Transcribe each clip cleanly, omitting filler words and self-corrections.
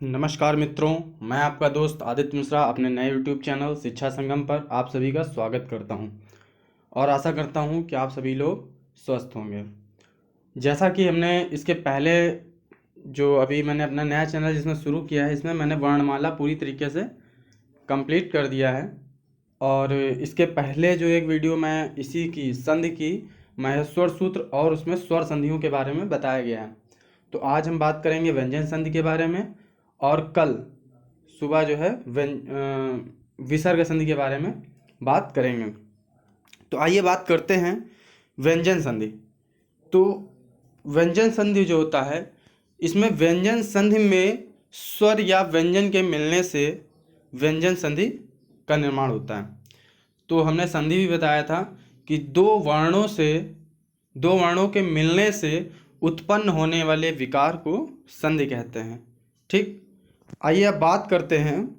नमस्कार मित्रों, मैं आपका दोस्त आदित्य मिश्रा अपने नए YouTube चैनल शिक्षा संगम पर आप सभी का स्वागत करता हूं और आशा करता हूं कि आप सभी लोग स्वस्थ होंगे। जैसा कि हमने इसके पहले जो अभी मैंने अपना नया चैनल जिसमें शुरू किया है, इसमें मैंने वर्णमाला पूरी तरीके से कंप्लीट कर दिया है। और इसके पहले जो एक वीडियो मैं इसी की संधि की महेश्वर सूत्र और उसमें स्वर संधियों के बारे में बताया गया है। तो आज हम बात करेंगे व्यंजन संधि के बारे में और कल सुबह जो है विसर्ग संधि के बारे में बात करेंगे। तो आइए बात करते हैं व्यंजन संधि। तो व्यंजन संधि जो होता है, इसमें व्यंजन संधि में स्वर या व्यंजन के मिलने से व्यंजन संधि का निर्माण होता है। तो हमने संधि भी बताया था कि दो वर्णों के मिलने से उत्पन्न होने वाले विकार को संधि कहते हैं। ठीक, आइए अब बात करते हैं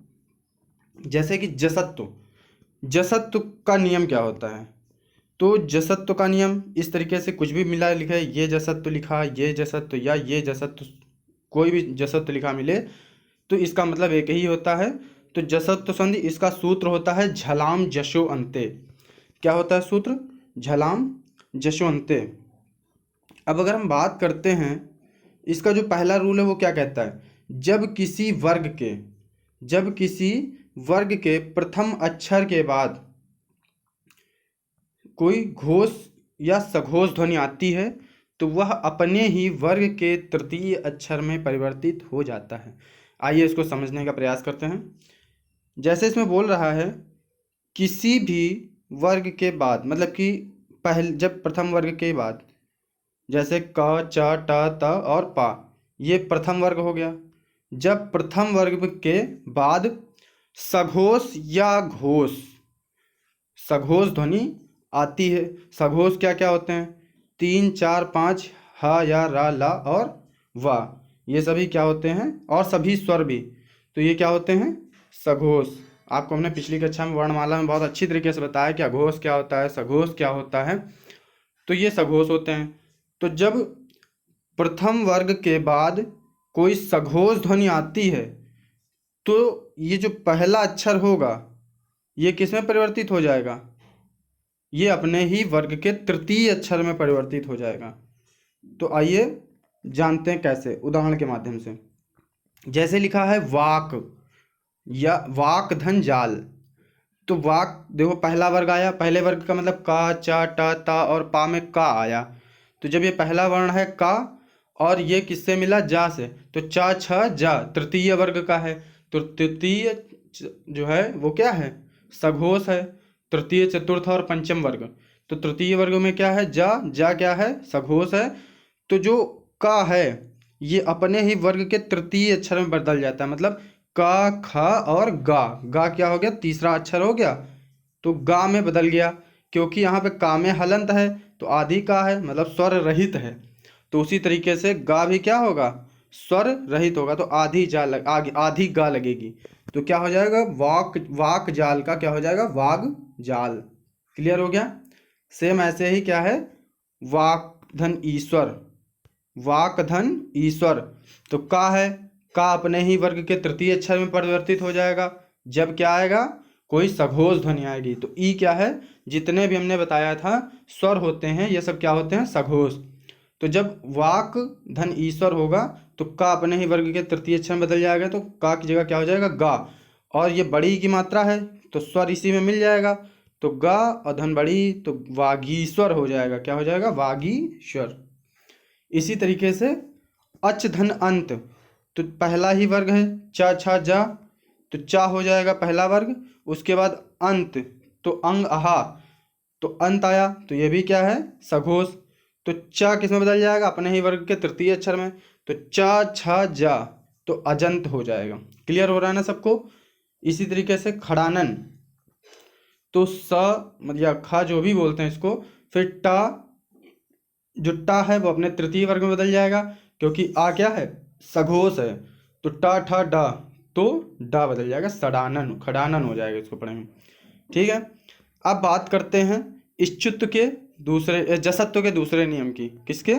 जैसे कि जसत्व का नियम क्या होता है। तो जसत्व का नियम इस तरीके से कुछ भी मिला लिखा है, ये जसत्व लिखा, ये जसत्व या ये जसत्व, कोई भी जसत्व लिखा मिले तो इसका मतलब एक ही होता है। तो जसत्व संधि, इसका सूत्र होता है झलाम जशो अंते। क्या होता है सूत्र? झलाम जशो अंते। अब अगर हम बात करते हैं, इसका जो पहला रूल है वो क्या कहता है, जब किसी वर्ग के प्रथम अक्षर के बाद कोई घोष या सघोष ध्वनि आती है तो वह अपने ही वर्ग के तृतीय अक्षर में परिवर्तित हो जाता है। आइए इसको समझने का प्रयास करते हैं। जैसे इसमें बोल रहा है किसी भी वर्ग के बाद, मतलब कि जब प्रथम वर्ग के बाद, जैसे क च ट त और पा, ये प्रथम वर्ग हो गया। जब प्रथम वर्ग के बाद सघोष या घोष, सघोष ध्वनि आती है। सघोष क्या क्या होते हैं? 3, 4, 5, ह या रा ला और वा, ये सभी क्या होते हैं? और सभी स्वर भी, तो ये क्या होते हैं? सघोष। आपको हमने पिछली कक्षा में वर्णमाला में बहुत अच्छी तरीके से बताया कि अघोष क्या होता है, सघोष क्या होता है। तो ये सघोष होते हैं। तो जब प्रथम वर्ग के बाद कोई सघोष ध्वनि आती है तो ये जो पहला अक्षर होगा ये किस में परिवर्तित हो जाएगा? ये अपने ही वर्ग के तृतीय अक्षर में परिवर्तित हो जाएगा। तो आइए जानते हैं कैसे, उदाहरण के माध्यम से। जैसे लिखा है वाक या वाक धन जाल। तो वाक देखो पहला वर्ग आया, पहले वर्ग का मतलब का, चा, टा, ता और पा में का आया। तो जब ये पहला वर्ण है का और ये किससे मिला? जा से, तो चा छ जा तृतीय वर्ग का है। तो तृतीय जो है वो क्या है? सघोष है। तृतीय, चतुर्थ और पंचम वर्ग, तो तृतीय वर्ग में क्या है? जा क्या है? सघोष है। तो जो का है ये अपने ही वर्ग के तृतीय अक्षर में बदल जाता है, मतलब का, ख और गा क्या हो गया? तीसरा अक्षर हो गया, तो गा में बदल गया। क्योंकि यहाँ पे का में हलंत है तो आधी का है, मतलब स्वर रहित है। तो उसी तरीके से गा भी क्या होगा? स्वर रहित होगा, तो आधी गा लगेगी। तो क्या हो जाएगा? वाक जाल का क्या हो जाएगा? वाग जाल। क्लियर हो गया? सेम ऐसे ही क्या है? वाक धन ईश्वर। तो का है, का अपने ही वर्ग के तृतीय अक्षर में परिवर्तित हो जाएगा जब क्या आएगा? कोई सघोष ध्वनि आएगी। तो ई क्या है? जितने भी हमने बताया था स्वर होते हैं ये सब क्या होते हैं? सघोष। तो जब वाक धन ईश्वर होगा तो का अपने ही वर्ग के तृतीय अक्षर में बदल जाएगा, तो का की जगह क्या हो जाएगा? गा। और ये बड़ी की मात्रा है तो स्वर इसी में मिल जाएगा, तो गा और धन बड़ी, तो वागीश्वर हो जाएगा। क्या हो जाएगा? वागीश्वर। इसी तरीके से अच धन अंत, तो पहला ही वर्ग है चा छा जा, तो चा हो जाएगा पहला वर्ग। उसके बाद अंत, तो अंग अहा, तो अंत आया, तो ये भी क्या है? सघोष। तो चा किस में बदल जाएगा? अपने ही वर्ग के तृतीय अक्षर में, तो चा छा जा, तो अजंत हो जाएगा। क्लियर हो रहा है ना सबको? इसी तरीके से खड़ानन, तो स या खा जो भी बोलते हैं इसको, फिर टा, जो टा है वो अपने तृतीय वर्ग में बदल जाएगा क्योंकि आ क्या है? सघोष है। तो टा ठा डा, तो डा बदल जाएगा, सडानन, खड़ानन हो जाएगा इसको पढ़ेंगे। ठीक है, अब बात करते हैं जसत्व के दूसरे नियम की। किसके?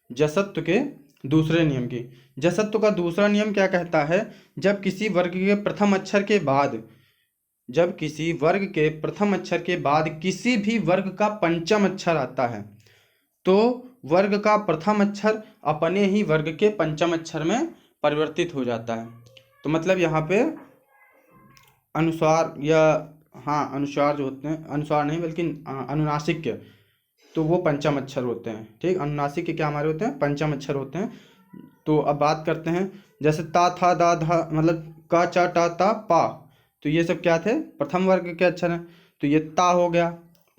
जसत्व के दूसरे नियम की। जसत्व का दूसरा नियम क्या कहता है? जब किसी वर्ग के प्रथम अक्षर के बाद किसी भी वर्ग का पंचम अक्षर आता है तो वर्ग का प्रथम अक्षर अपने ही वर्ग के पंचम अक्षर में परिवर्तित हो जाता है। तो मतलब यहाँ पे अनुस्वार या हाँ अनुस्वार जो होते हैं, अनुस्वार नहीं बल्कि अनुनासिक के, तो वो पंचम अक्षर होते हैं। ठीक, अनुनासिक के क्या हमारे होते हैं? पंचम अक्षर होते हैं। तो अब बात करते हैं, जैसे ता था दा धा, मतलब का चा टा ता पा, तो ये सब क्या थे? प्रथम वर्ग के अक्षर हैं। तो ये ता हो गया,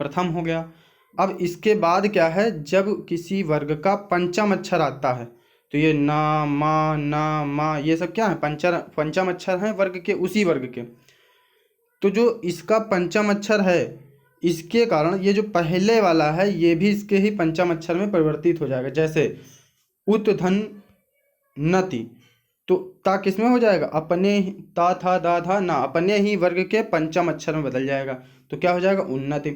प्रथम हो गया। अब इसके बाद क्या है? जब किसी वर्ग का पंचम अक्षर आता है तो ये ना मा ये सब क्या है? पंचम अक्षर हैं वर्ग के, उसी वर्ग के। तो जो इसका पंचम अक्षर है, इसके कारण ये जो पहले वाला है ये भी इसके ही पंचम अक्षर में परिवर्तित हो जाएगा। जैसे उत धन नति, तो ता किस में हो जाएगा? अपने ता था दा था ना, अपने ही वर्ग के पंचम अक्षर में बदल जाएगा। तो क्या हो जाएगा? उन्नति।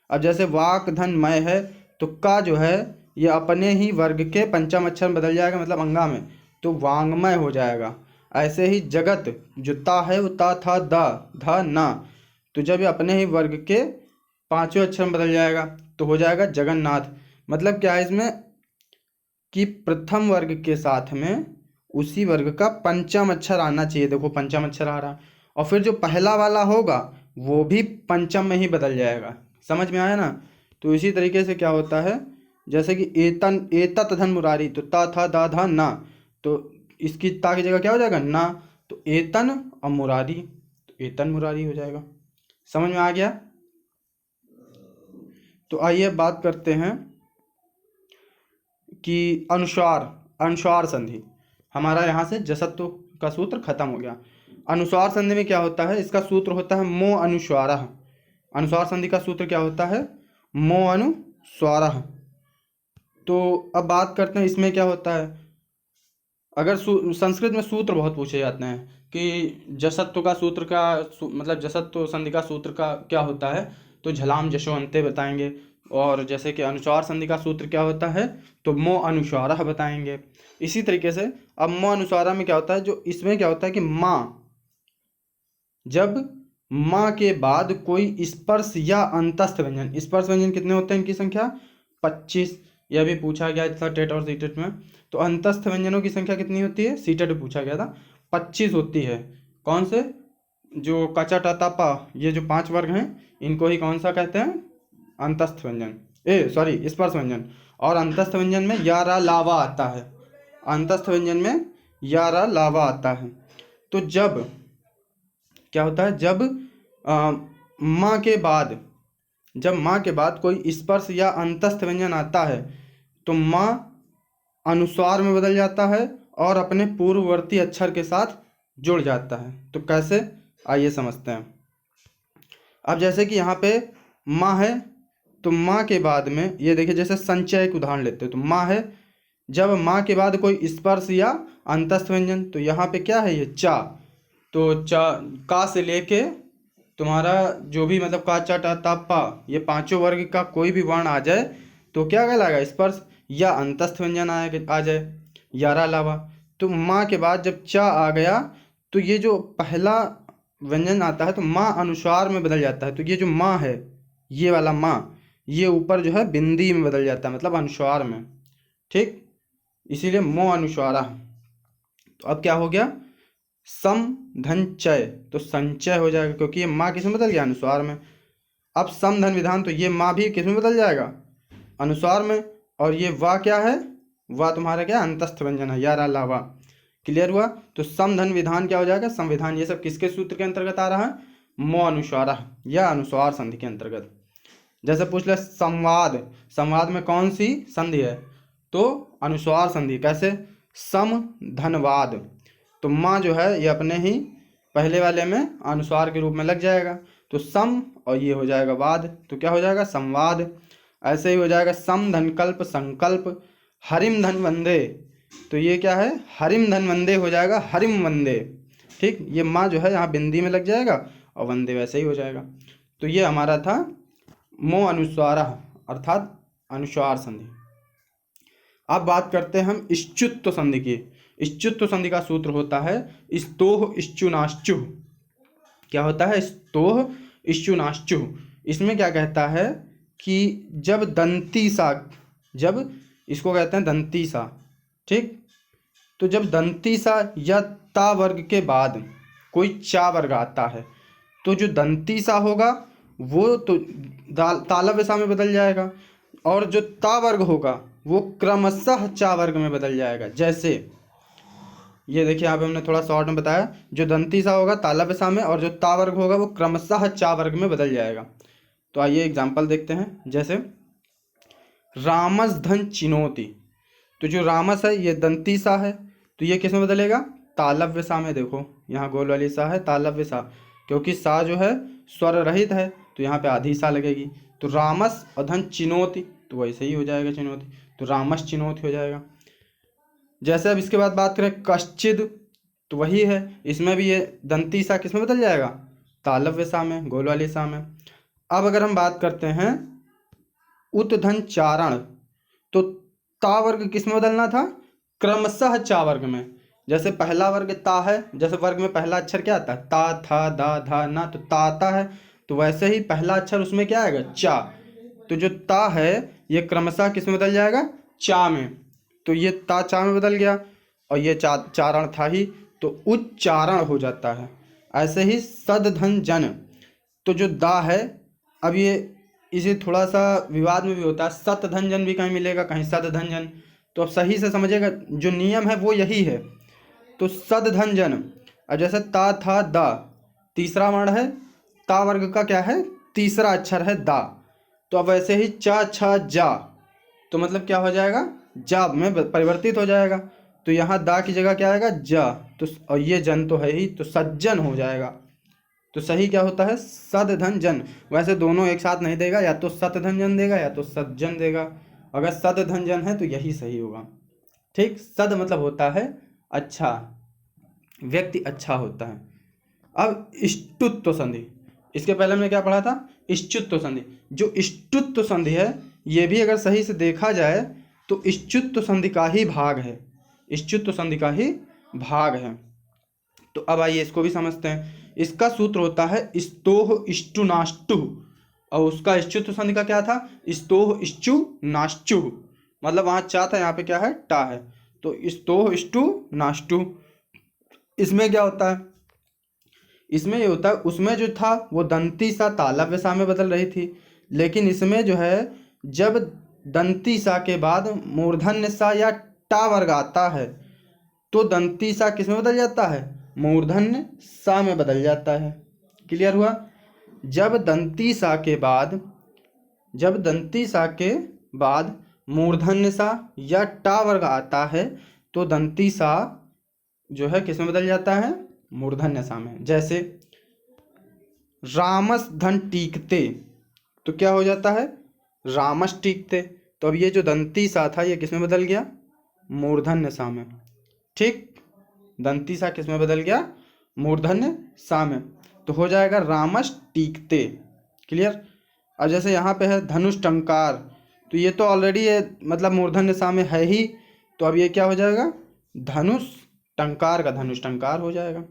अब जैसे वाक धन मय है, तो का जो है ये अपने ही वर्ग के पंचम अक्षर में बदल जाएगा, मतलब अंगा में, तो वांग्मय हो जाएगा। ऐसे ही जगत, जो ता है वो ता था दा धा ना, तो जब ये अपने ही वर्ग के पांचवें अक्षर में बदल जाएगा तो हो जाएगा जगन्नाथ। मतलब क्या है इसमें कि प्रथम वर्ग के साथ में उसी वर्ग का पंचम अक्षर आना चाहिए। देखो पंचम अक्षर आ रहा, और फिर जो पहला वाला होगा वो भी पंचम में ही बदल जाएगा। समझ में आया ना? तो इसी तरीके से क्या होता है, जैसे कि एतन एतत धन मुरारी, तो ता था दा धा ना, तो इसकी ता की जगह क्या हो जाएगा? ना, तो एतन और मुरारी, तो एतन मुरारी हो जाएगा। समझ में आ गया? तो आइए बात करते हैं कि अनुस्वार संधि। हमारा यहाँ से जसत्व का सूत्र खत्म हो गया। अनुस्वार संधि में क्या होता है? इसका सूत्र होता है मो अनुस्वारः। अनुस्वार संधि का सूत्र क्या होता है? मो अनुस्वारः। तो अब बात करते हैं इसमें क्या होता है। अगर संस्कृत में सूत्र बहुत पूछे जाते हैं कि जसत्व का सूत्र का मतलब जसत्व संधि का सूत्र का क्या होता है, तो झलाम जशो अंते बताएंगे। और जैसे कि अनुस्वार संधि का सूत्र क्या होता है, तो मो अनुस्वारः बताएंगे। इसी तरीके से अब मो अनुस्वारः में क्या होता है, जो इसमें क्या होता है कि माँ, जब माँ के बाद कोई स्पर्श या अंतस्थ व्यंजन, स्पर्श व्यंजन कितने होते हैं इनकी संख्या? 25। यह भी पूछा गया था टेट और सीटेट में। तो अंतस्थ व्यंजनों की संख्या कितनी होती है? सीटेट में पूछा गया था, 25 होती है। कौन से? जो कचा टाता पा, ये जो 5 वर्ग हैं इनको ही कौन सा कहते हैं? अंतस्थ व्यंजन, स्पर्श व्यंजन। और अंतस्थ व्यंजन में या रा लावा आता है। अंतस्थ व्यंजन में या रा लावा आता है। तो जब क्या होता है, जब माँ के बाद कोई स्पर्श या अंतस्थ व्यंजन आता है तो माँ अनुस्वार में बदल जाता है और अपने पूर्ववर्ती अक्षर के साथ जुड़ जाता है। तो कैसे, आइए समझते हैं। अब जैसे कि यहाँ पे माँ है, तो माँ के बाद में ये देखिए, जैसे संचय एक उदाहरण लेते हैं, तो माँ है, जब माँ के बाद कोई स्पर्श या अंतस्थ व्यंजन, तो यहाँ पे क्या है? ये चा, तो चा का से लेके तुम्हारा जो भी मतलब का चा टा ता पा, ये पांचों वर्ग का कोई भी वर्ण आ जाए तो क्या कहलाएगा? स्पर्श या अंतस्थ व्यंजन आ जाए, यारा अलावा। तो माँ के बाद जब चा आ गया तो ये जो पहला व्यंजन आता है तो माँ अनुस्वार में बदल जाता है। तो ये जो माँ है, ये वाला माँ, ये ऊपर जो है बिंदी में बदल जाता है, मतलब अनुस्वार में। ठीक, इसीलिए मो अनुस्वारा। तो अब क्या हो गया? सम धन चय, तो संचय हो जाएगा क्योंकि ये माँ किस में बदल गया? अनुस्वार में। अब सम धन विधान, तो ये माँ भी किस में बदल जाएगा? अनुस्वार में। और ये वाह क्या है? वाह तुम्हारा क्या? अंतस्थ व्यंजन है, यारा लावा। क्लियर हुआ? तो सम धन विधान क्या हो जाएगा? संविधान। ये सब किसके सूत्र के अंतर्गत आ रहा है? मो अनुस्वारा या अनुस्वार संधि के अंतर्गत। जैसे पूछ ले संवाद, संवाद में कौन सी संधि है? तो अनुस्वार संधि। कैसे? सम धनवाद, तो माँ जो है ये अपने ही पहले वाले में अनुस्वार के रूप में लग जाएगा, तो सम और ये हो जाएगा वाद, तो क्या हो जाएगा? संवाद। ऐसे ही हो जाएगा सम धनकल्प संकल्प, हरिम धन वंदे, तो ये क्या है? हरिम धन वंदे हो जाएगा हरिम वंदे। ठीक, ये माँ जो है यहाँ बिंदी में लग जाएगा और वंदे वैसे ही हो जाएगा। तो ये हमारा था मो अनुस्वारः अर्थात अनुस्वार संधि। अब बात करते हैं हम इश्चुत्व संधि की। इश्चुत्व संधि का सूत्र होता है स्तोह इश्चुनाश्चुः। क्या होता है? स्तोह इश्चुनाश्चुः। इसमें क्या कहता है कि जब दंती सा, जब इसको कहते हैं दंती सा, ठीक, तो जब दंती सा या ता वर्ग के बाद कोई चा वर्ग आता है तो जो दंती सा होगा वो तो तालव्य सा में बदल जाएगा, और जो ता वर्ग होगा वो क्रमशः चा वर्ग में बदल जाएगा। जैसे ये देखिए, यहाँ पे हमने थोड़ा शॉर्ट में बताया, जो दंती सा होगा तालव्य सा में, और जो ता वर्ग होगा वो क्रमशः चा वर्ग में बदल जाएगा। तो आइए एग्जाम्पल देखते हैं। जैसे रामस धन चिनोति, तो जो रामस है ये दंती सा है, तो ये किस में बदलेगा? तालव्य सा में। देखो यहाँ गोल वाली सा है तालव्य सा, क्योंकि सा जो है स्वर रहित है तो यहाँ पे आधी सा लगेगी। तो रामस और धन चिनोति, तो वैसे ही हो जाएगा चिनोति, तो रामस चिनोति हो जाएगा। जैसे अब इसके बाद बात करें कश्चिद, तो वही है, इसमें भी ये दंती सा किस में बदल जाएगा? तालव्य सा में, गोल वाली सा में। अब अगर हम बात करते हैं उत्धन चारण, तो ता वर्ग किस में बदलना था? क्रमशः चा वर्ग में। जैसे पहला वर्ग ता है, जैसे वर्ग में पहला अक्षर क्या आता है? ता था दा धा ना, तो ता आता है, तो वैसे ही पहला अक्षर उसमें क्या आएगा? चा। तो जो ता है ये क्रमशः किस में बदल जाएगा? चा में। तो ये ता चा में बदल गया, और ये चारण था ही, तो उच्चारण हो जाता है। ऐसे ही सदधन जन, तो जो दा है, अब ये इसे थोड़ा सा विवाद में भी होता है, सतधंजन भी कहीं मिलेगा, कहीं सदधंजन। तो अब सही से समझिएगा, जो नियम है वो यही है। तो सदधंजन, अब जैसे ता था दा, तीसरा वर्ण है, ता वर्ग का क्या है? तीसरा अक्षर है दा। तो अब वैसे ही चा छा जा, तो मतलब क्या हो जाएगा? जा में परिवर्तित हो जाएगा। तो यहाँ दा की जगह क्या आएगा? जा। तो और ये जन तो है ही, तो सज्जन हो जाएगा। तो सही क्या होता है? सदधन जन। वैसे दोनों एक साथ नहीं देगा, या तो सतधन जन देगा या तो सज्जन देगा। अगर सदधन जन है तो यही सही होगा। ठीक, सद मतलब होता है अच्छा, व्यक्ति अच्छा होता है। अब इष्टुत्व संधि, इसके पहले हमने क्या पढ़ा था? इष्टुत्व संधि। जो इष्टुत्व संधि है ये भी अगर सही से देखा जाए तो इष्टुत्व संधि का ही भाग है, इष्टुत्व संधि का ही भाग है। तो अब आइए इसको भी समझते हैं। इसका सूत्र होता है स्तोह इष्टुनाष्टुः, और उसका इष्टुत्व संधि का क्या था? स्तोह इष्टुनाश्चुः। मतलब वहाँ चा था, यहाँ पे क्या है? टा है, तो स्तोह इष्टुनाष्टुः। इसमें क्या होता है? इसमें ये होता है, उसमें जो था वो दंती सा तालव्य सा में बदल रही थी, लेकिन इसमें जो है जब दंती सा के बाद मूर्धन्य सा या टा वर्ग आता है तो दंती सा किस में बदल जाता है? मूर्धन्य सा में बदल जाता है। क्लियर हुआ? जब दंती सा के बाद, जब दंती सा के बाद मूर्धन्य सा या टा वर्ग आता है तो दंती सा जो है किस में बदल जाता है? मूर्धन्य सा में। जैसे रामस धन टीकते, तो क्या हो जाता है? रामस टीकते। तो अब ये जो दंती सा था ये किस में बदल गया? मूर्धन्य सा में। ठीक, दंती सा किस में बदल गया? मूर्धन्य सा में। तो हो जाएगा रामस टीकते। क्लियर? अब जैसे यहाँ पे है धनुष टंकार, तो ये तो ऑलरेडी ये मतलब मूर्धन्य सा में है ही, तो अब ये क्या हो जाएगा? धनुष टंकार का धनुष टंकार हो जाएगा।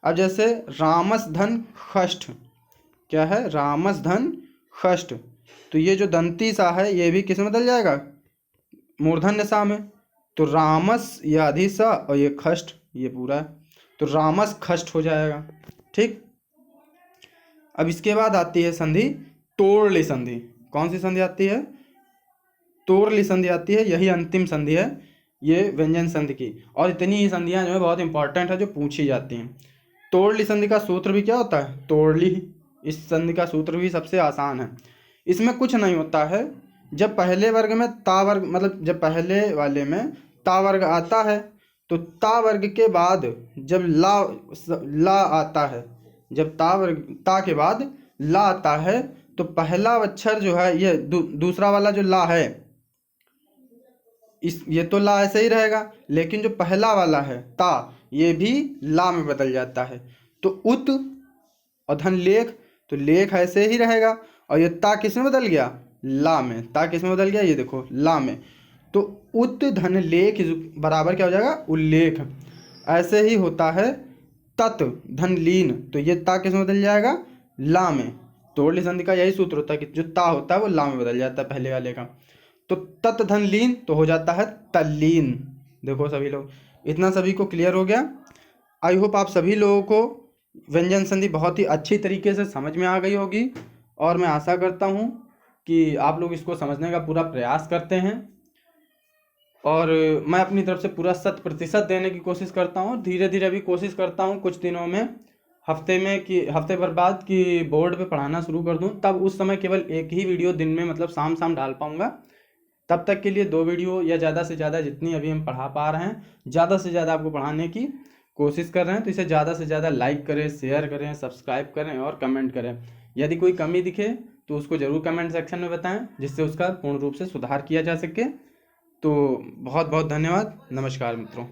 अब जैसे रामस धन षष्ठ, क्या है? रामस धन षष्ठ, तो ये जो दंती सा है ये भी किस में बदल जाएगा? मूर्धन्य सा में। तो रामस ये आधी सा और ये खष्ट ये पूरा है, तो रामस खष्ट हो जाएगा। ठीक, अब इसके बाद आती है संधि तोड़ली संधि। कौन सी संधि आती है? तोड़ली संधि आती है, यही अंतिम संधि है ये व्यंजन संधि की, और इतनी ही संधियां जो है बहुत इंपॉर्टेंट है जो पूछी जाती हैं। तोड़ली संधि का सूत्र भी क्या होता है? तोड़ली। इस संधि का सूत्र भी सबसे आसान है। इसमें कुछ नहीं होता है, जब पहले वर्ग में ता वर्ग, मतलब जब पहले वाले में ता वर्ग आता है तो ता वर्ग के बाद जब ला आता है, जब ता के बाद ला आता है तो पहला अक्षर जो है ये दूसरा वाला जो ला है, ये तो ला ऐसे ही रहेगा, लेकिन जो पहला वाला है ता ये भी ला में बदल जाता है। तो उत और धन लेख, तो लेख ऐसे ही रहेगा, और ये ता किस में बदल गया? ला में। ता किस में बदल गया? ये देखो ला में। तो उत धन लेख बराबर क्या हो जाएगा, उल्लेख। ऐसे ही होता है तत् धन लीन, तो ये ता किस में बदल जाएगा, ला में। तोड़ली संधि का यही सूत्र होता है कि जो ता होता है वो ला में बदल जाता है पहले वाले का। तो तत् धन लीन तो हो जाता है तल्लीन। देखो सभी लोग, इतना सभी को क्लियर हो गया। आई होप आप सभी लोगों को व्यंजन संधि बहुत ही अच्छी तरीके से समझ में आ गई होगी, और मैं आशा करता हूँ कि आप लोग इसको समझने का पूरा प्रयास करते हैं, और मैं अपनी तरफ से पूरा 100% देने की कोशिश करता हूँ। धीरे धीरे अभी कोशिश करता हूँ कुछ दिनों में, हफ्ते भर बाद कि बोर्ड पे पढ़ाना शुरू कर दूँ, तब उस समय केवल एक ही वीडियो दिन में मतलब शाम शाम डाल पाऊँगा। तब तक के लिए 2 वीडियो या ज़्यादा से ज़्यादा जितनी अभी हम पढ़ा पा रहे हैं, ज़्यादा से ज़्यादा आपको पढ़ाने की कोशिश कर रहे हैं। तो इसे ज़्यादा से ज़्यादा लाइक करें, शेयर करें, सब्सक्राइब करें और कमेंट करें। यदि कोई कमी दिखे तो उसको ज़रूर कमेंट सेक्शन में बताएं, जिससे उसका पूर्ण रूप से सुधार किया जा सके। तो बहुत बहुत धन्यवाद। नमस्कार मित्रों।